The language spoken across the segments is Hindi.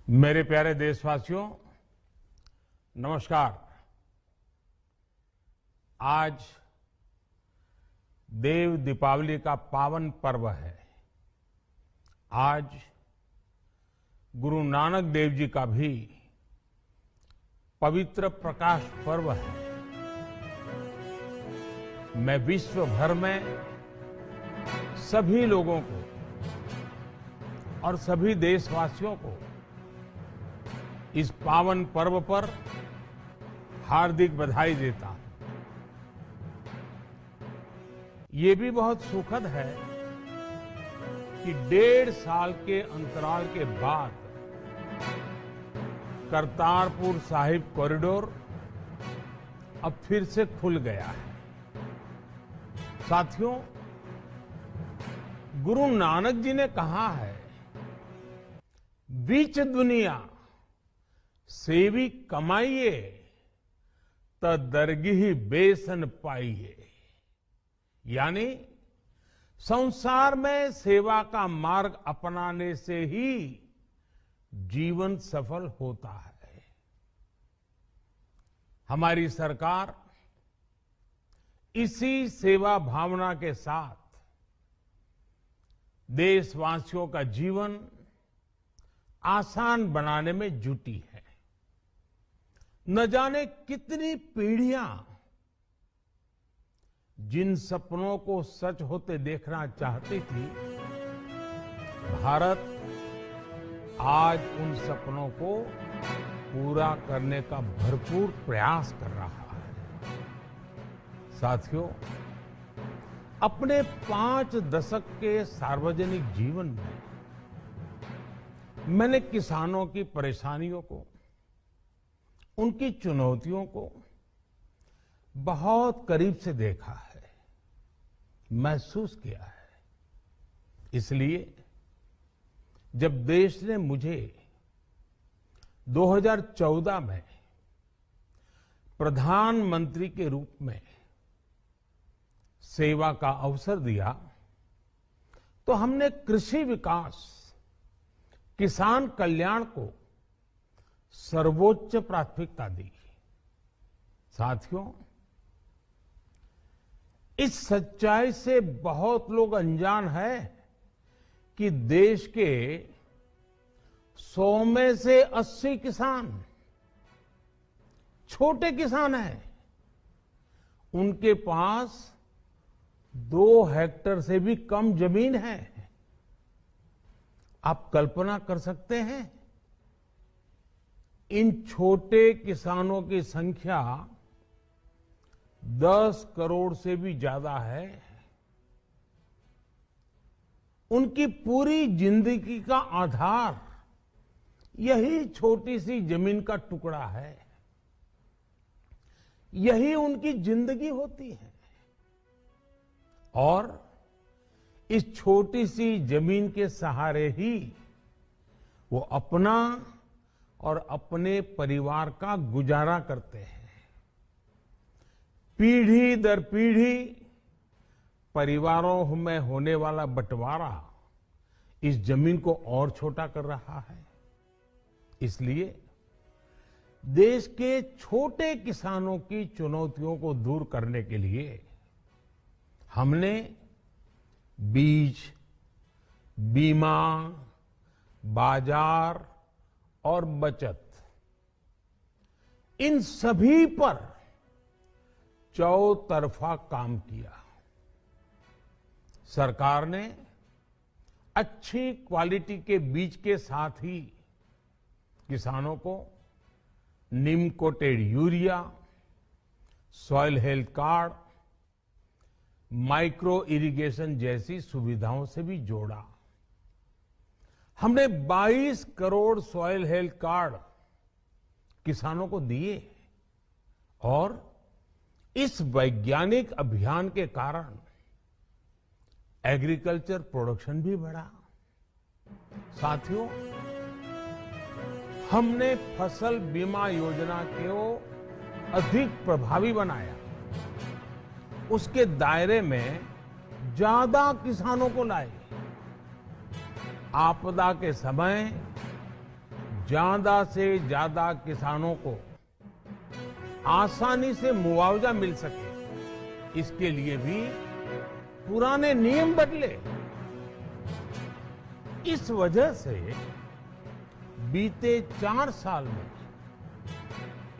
मेरे प्यारे देशवासियों, नमस्कार। आज देव दीपावली का पावन पर्व है। आज गुरु नानक देव जी का भी पवित्र प्रकाश पर्व है। मैं विश्व भर में सभी लोगों को और सभी देशवासियों को इस पावन पर्व पर हार्दिक बधाई देता हूं। ये भी बहुत सुखद है कि 1.5 साल के अंतराल के बाद करतारपुर साहिब कॉरिडोर अब फिर से खुल गया है। साथियों, गुरु नानक जी ने कहा है, बीच दुनिया सेवी कमाइए त दरगिही बेसन पाइए। यानी संसार में सेवा का मार्ग अपनाने से ही जीवन सफल होता है। हमारी सरकार इसी सेवा भावना के साथ देशवासियों का जीवन आसान बनाने में जुटी है। न जाने कितनी पीढ़ियां जिन सपनों को सच होते देखना चाहती थी, भारत आज उन सपनों को पूरा करने का भरपूर प्रयास कर रहा है। साथियों, अपने 5 दशक के सार्वजनिक जीवन में मैंने किसानों की परेशानियों को, उनकी चुनौतियों को बहुत करीब से देखा है, महसूस किया है। इसलिए जब देश ने मुझे 2014 में प्रधानमंत्री के रूप में सेवा का अवसर दिया, तो हमने कृषि विकास, किसान कल्याण को सर्वोच्च प्राथमिकता दी। साथियों, इस सच्चाई से बहुत लोग अनजान है कि देश के 100 में से 80 किसान छोटे किसान हैं। उनके पास 2 हेक्टेयर से भी कम जमीन है। आप कल्पना कर सकते हैं, इन छोटे किसानों की संख्या 10 करोड़ से भी ज्यादा है। उनकी पूरी जिंदगी का आधार यही छोटी सी जमीन का टुकड़ा है। यही उनकी जिंदगी होती है। और इस छोटी सी जमीन के सहारे ही वो अपना और अपने परिवार का गुजारा करते हैं। पीढ़ी दर पीढ़ी परिवारों में होने वाला बंटवारा इस जमीन को और छोटा कर रहा है। इसलिए देश के छोटे किसानों की चुनौतियों को दूर करने के लिए हमने बीज, बीमा, बाजार और बचत, इन सभी पर चौतरफा काम किया। सरकार ने अच्छी क्वालिटी के बीज के साथ ही किसानों को नीम coated urea, soil health card, micro irrigation जैसी सुविधाओं से भी जोड़ा। हमने 22 करोड़ सॉइल हेल्थ कार्ड किसानों को दिए और इस वैज्ञानिक अभियान के कारण एग्रीकल्चर प्रोडक्शन भी बढ़ा। साथियों, हमने फसल बीमा योजना को अधिक प्रभावी बनाया। उसके दायरे में ज्यादा किसानों को लाए। आपदा के समय ज्यादा से ज्यादा किसानों को आसानी से मुआवजा मिल सके, इसके लिए भी पुराने नियम बदले। इस वजह से बीते 4 साल में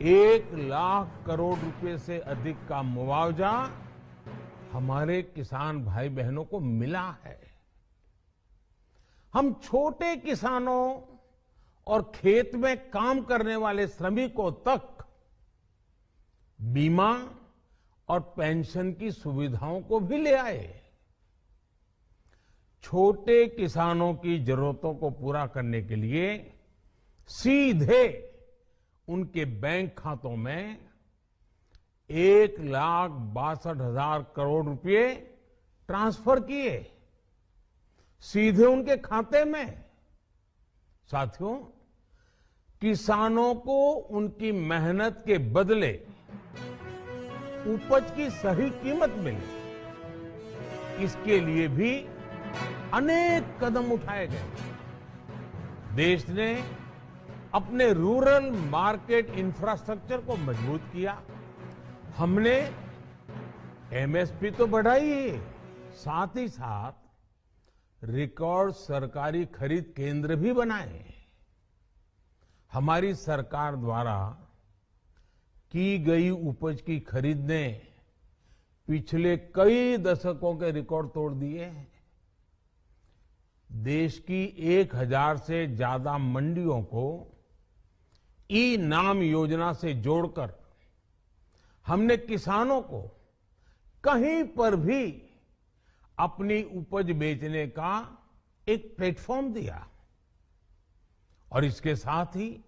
1 लाख करोड़ रुपए से अधिक का मुआवजा हमारे किसान भाई बहनों को मिला है। हम छोटे किसानों और खेत में काम करने वाले श्रमिकों तक बीमा और पेंशन की सुविधाओं को भी ले आए। छोटे किसानों की जरूरतों को पूरा करने के लिए सीधे उनके बैंक खातों में 1,62,000 करोड़ रुपए ट्रांसफर किए, सीधे उनके खाते में। साथियों, किसानों को उनकी मेहनत के बदले उपज की सही कीमत मिले, इसके लिए भी अनेक कदम उठाए गए। देश ने अपने रूरल मार्केट इंफ्रास्ट्रक्चर को मजबूत किया। हमने एमएसपी तो बढ़ाई ही, साथ ही साथ रिकॉर्ड सरकारी खरीद केंद्र भी बनाए। हमारी सरकार द्वारा की गई उपज की खरीद ने पिछले कई दशकों के रिकॉर्ड तोड़ दिए हैं। देश की 1,000 से ज्यादा मंडियों को ई नाम योजना से जोड़कर हमने किसानों को कहीं पर भी अपनी उपज बेचने का एक प्लेटफॉर्म दिया। और इसके साथ ही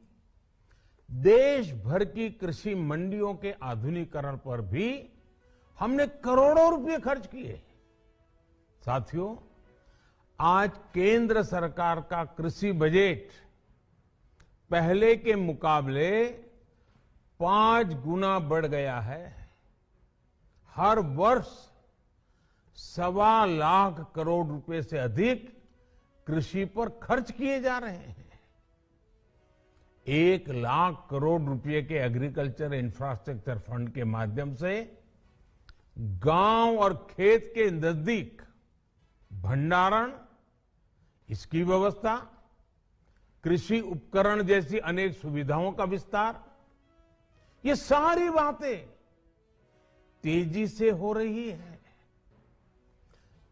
देश भर की कृषि मंडियों के आधुनिकीकरण पर भी हमने करोड़ों रुपए खर्च किए। साथियों, आज केंद्र सरकार का कृषि बजट पहले के मुकाबले 5 गुना बढ़ गया है। हर वर्ष 1.25 लाख करोड़ रुपए से अधिक कृषि पर खर्च किए जा रहे हैं। 1 लाख करोड़ रुपए के एग्रीकल्चर इंफ्रास्ट्रक्चर फंड के माध्यम से गांव और खेत के नजदीक भंडारण, इसकी व्यवस्था, कृषि उपकरण जैसी अनेक सुविधाओं का विस्तार, ये सारी बातें तेजी से हो रही है।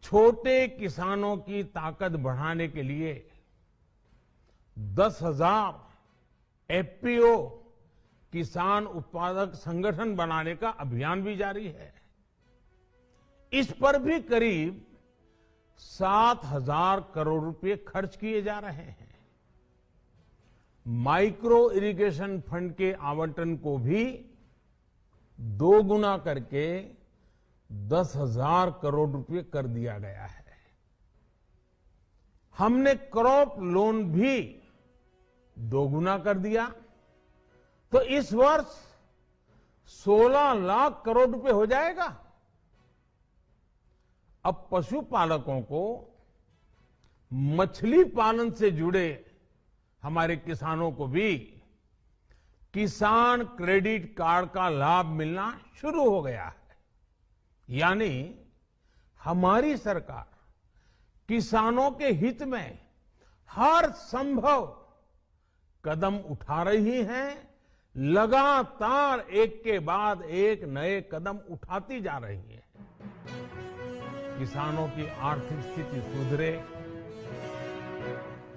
छोटे किसानों की ताकत बढ़ाने के लिए 10,000 एफपीओ किसान उत्पादक संगठन बनाने का अभियान भी जारी है। इस पर भी करीब 7,000 करोड़ रुपए खर्च किए जा रहे हैं। माइक्रो इरिगेशन फंड के आवंटन को भी 2 गुना करके 10,000 करोड़ रुपए कर दिया गया है। हमने क्रॉप लोन भी 2 गुना कर दिया, तो इस वर्ष 16 लाख करोड़ रुपए हो जाएगा। अब पशुपालकों को मछली पालन से जुड़े हमारे किसानों को भी किसान क्रेडिट कार्ड का लाभ मिलना शुरू हो गया है। यानी हमारी सरकार किसानों के हित में हर संभव कदम उठा रही है, लगातार एक के बाद एक नए कदम उठाती जा रही है। किसानों की आर्थिक स्थिति सुधरे,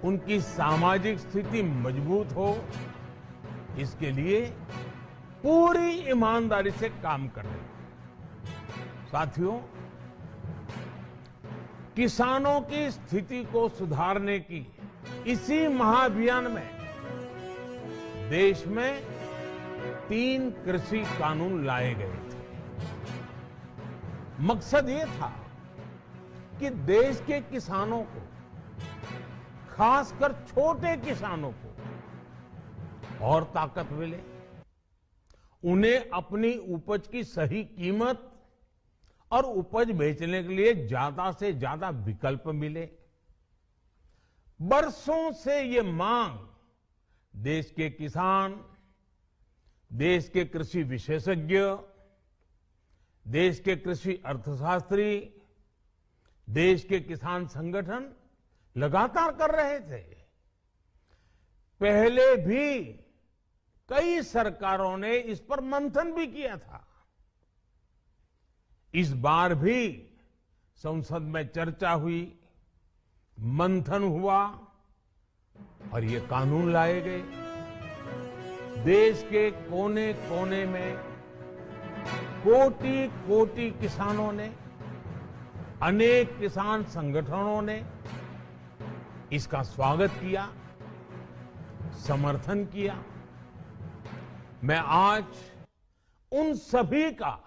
उनकी सामाजिक स्थिति मजबूत हो, इसके लिए पूरी ईमानदारी से काम कर रहे हैं। साथियों, किसानों की स्थिति को सुधारने की इसी महाअभियान में देश में 3 कृषि कानून लाए गए थे। मकसद ये था कि देश के किसानों को, खासकर छोटे किसानों को और ताकत मिले, उन्हें अपनी उपज की सही कीमत और उपज बेचने के लिए ज्यादा से ज्यादा विकल्प मिले। बरसों से ये मांग देश के किसान, देश के कृषि विशेषज्ञ, देश के कृषि अर्थशास्त्री, देश के किसान संगठन लगातार कर रहे थे। पहले भी कई सरकारों ने इस पर मंथन भी किया था। इस बार भी संसद में चर्चा हुई, मंथन हुआ और ये कानून लाए गए। देश के कोने कोने में कोटि कोटि किसानों ने, अनेक किसान संगठनों ने इसका स्वागत किया, समर्थन किया। मैं आज उन सभी का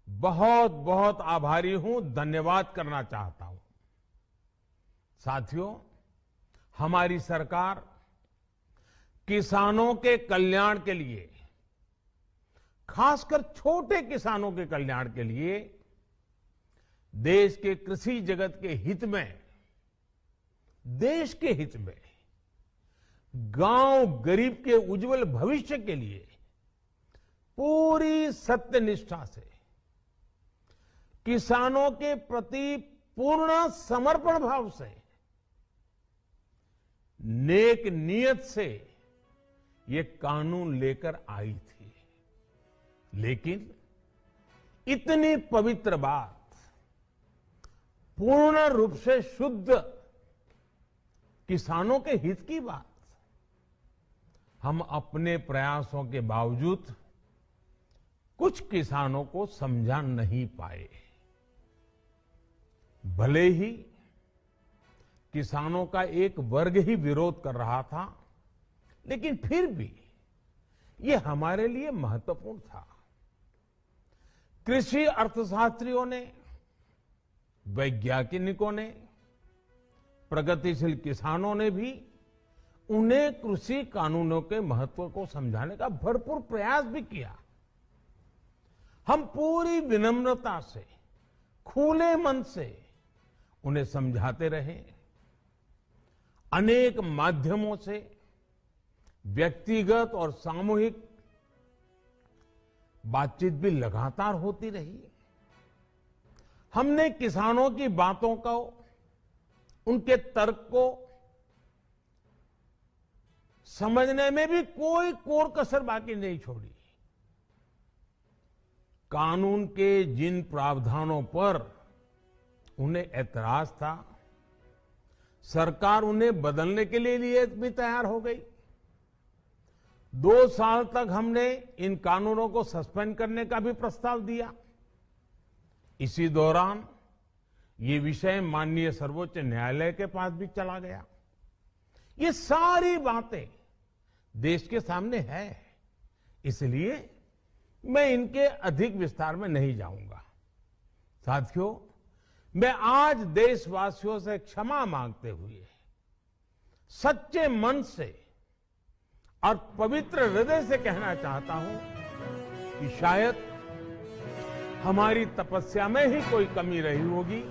बहुत बहुत आभारी हूं, धन्यवाद करना चाहता हूं। साथियों, हमारी सरकार किसानों के कल्याण के लिए, खासकर छोटे किसानों के कल्याण के लिए, देश के कृषि जगत के हित में, देश के हित में, गांव गरीब के उज्जवल भविष्य के लिए पूरी सत्यनिष्ठा से, किसानों के प्रति पूर्ण समर्पण भाव से, नेक नियत से ये कानून लेकर आई थी। लेकिन इतनी पवित्र बात, पूर्ण रूप से शुद्ध किसानों के हित की बात, हम अपने प्रयासों के बावजूद कुछ किसानों को समझा नहीं पाए। भले ही किसानों का एक वर्ग ही विरोध कर रहा था, लेकिन फिर भी ये हमारे लिए महत्वपूर्ण था। कृषि अर्थशास्त्रियों ने, वैज्ञानिकों ने, प्रगतिशील किसानों ने भी उन्हें कृषि कानूनों के महत्व को समझाने का भरपूर प्रयास भी किया। हम पूरी विनम्रता से, खुले मन से उन्हें समझाते रहे। अनेक माध्यमों से व्यक्तिगत और सामूहिक बातचीत भी लगातार होती रही। हमने किसानों की बातों को, उनके तर्क को समझने में भी कोई कोर कसर बाकी नहीं छोड़ी। कानून के जिन प्रावधानों पर उन्हें ऐतराज था, सरकार उन्हें बदलने के लिए भी तैयार हो गई। 2 साल तक हमने इन कानूनों को सस्पेंड करने का भी प्रस्ताव दिया। इसी दौरान ये विषय माननीय सर्वोच्च न्यायालय के पास भी चला गया। ये सारी बातें देश के सामने है, इसलिए मैं इनके अधिक विस्तार में नहीं जाऊंगा। साथियों, मैं आज देशवासियों से क्षमा मांगते हुए सच्चे मन से और पवित्र हृदय से कहना चाहता हूं कि शायद हमारी तपस्या में ही कोई कमी रही होगी,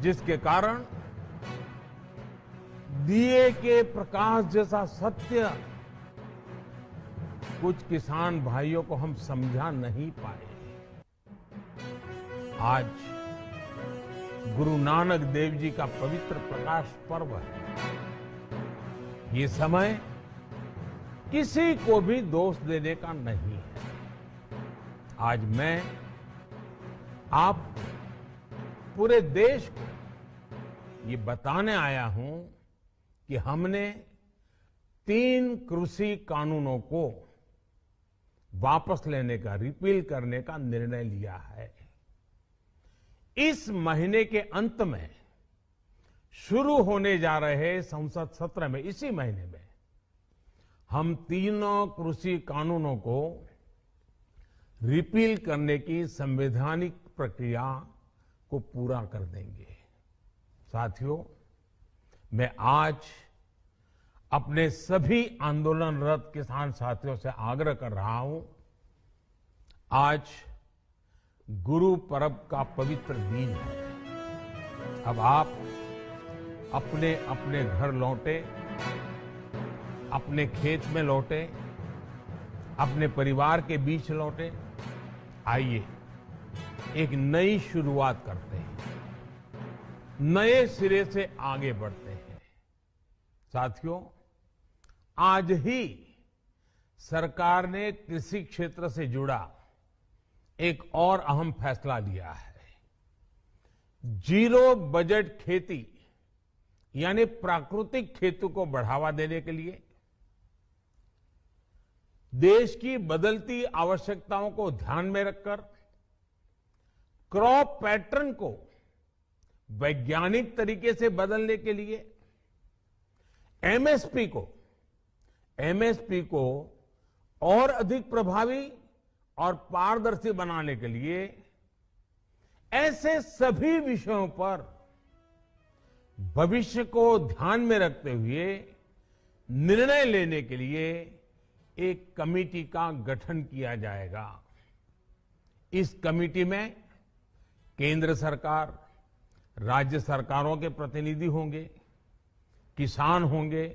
जिसके कारण दिए के प्रकाश जैसा सत्य कुछ किसान भाइयों को हम समझा नहीं पाए। आज गुरु नानक देव जी का पवित्र प्रकाश पर्व है। ये समय किसी को भी दोष देने का नहीं है। आज मैं आप पूरे देश को ये बताने आया हूं कि हमने 3 कृषि कानूनों को वापस लेने का, रिपील करने का निर्णय लिया है। इस महीने के अंत में शुरू होने जा रहे संसद सत्र में, इसी महीने में, हम तीनों कृषि कानूनों को रिपील करने की संवैधानिक प्रक्रिया को पूरा कर देंगे। साथियों, मैं आज अपने सभी आंदोलनरत किसान साथियों से आग्रह कर रहा हूं, आज गुरु पर्व का पवित्र दिन है। अब आप अपने अपने घर लौटे अपने खेत में लौटे, अपने परिवार के बीच लौटे। आइए एक नई शुरुआत करते हैं, नए सिरे से आगे बढ़ते हैं। साथियों, आज ही सरकार ने कृषि क्षेत्र से जुड़ा एक और अहम फैसला लिया है। जीरो बजट खेती यानी प्राकृतिक खेती को बढ़ावा देने के लिए देश की बदलती आवश्यकताओं को ध्यान में रखकर क्रॉप पैटर्न को वैज्ञानिक तरीके से बदलने के लिए एमएसपी को और अधिक प्रभावी और पारदर्शी बनाने के लिए ऐसे सभी विषयों पर भविष्य को ध्यान में रखते हुए निर्णय लेने के लिए एक कमेटी का गठन किया जाएगा। इस कमेटी में केंद्र सरकार, राज्य सरकारों के प्रतिनिधि होंगे, किसान होंगे,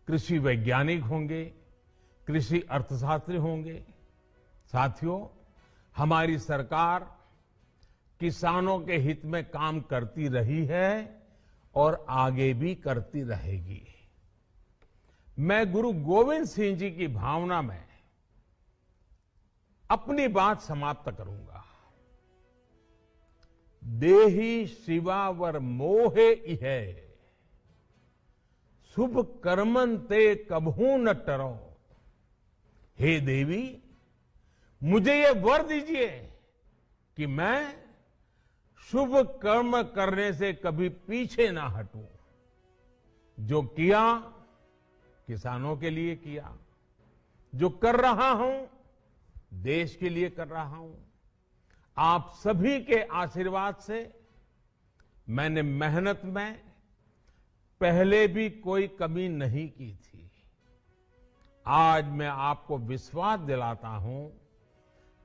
कृषि वैज्ञानिक होंगे, कृषि अर्थशास्त्री होंगे। साथियों, हमारी सरकार किसानों के हित में काम करती रही है और आगे भी करती रहेगी। मैं गुरु गोविंद सिंह जी की भावना में अपनी बात समाप्त करूंगा। देहि शिवावर मोहे इहे, शुभ कर्मन ते कबहू न टरो। हे देवी, मुझे ये वर दीजिए कि मैं शुभ कर्म करने से कभी पीछे ना हटूं। जो किया किसानों के लिए किया, जो कर रहा हूं देश के लिए कर रहा हूं। आप सभी के आशीर्वाद से मैंने मेहनत में पहले भी कोई कमी नहीं की थी। आज मैं आपको विश्वास दिलाता हूं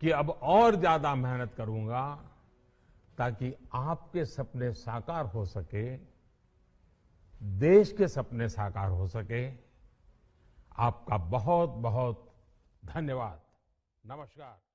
कि अब और ज्यादा मेहनत करूंगा ताकि आपके सपने साकार हो सके, देश के सपने साकार हो सके। आपका बहुत बहुत धन्यवाद। नमस्कार।